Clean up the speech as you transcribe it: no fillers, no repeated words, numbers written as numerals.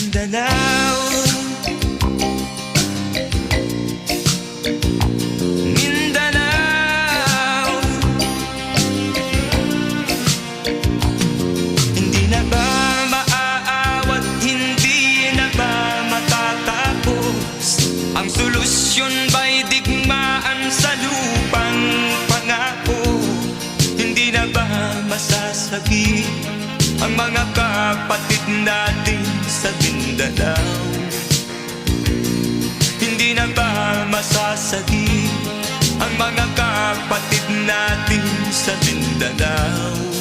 Mindanao, Mindanao. Hindi na ba maaawat, hindi na ba matatapos? Ang solusyon ba'y digmaan sa lupang pangako? Hindi na ba masasagi ang mga kapatid natin sa Mindanao? Hindi na ba masasagi ang mga kapatid natin sa Mindanao?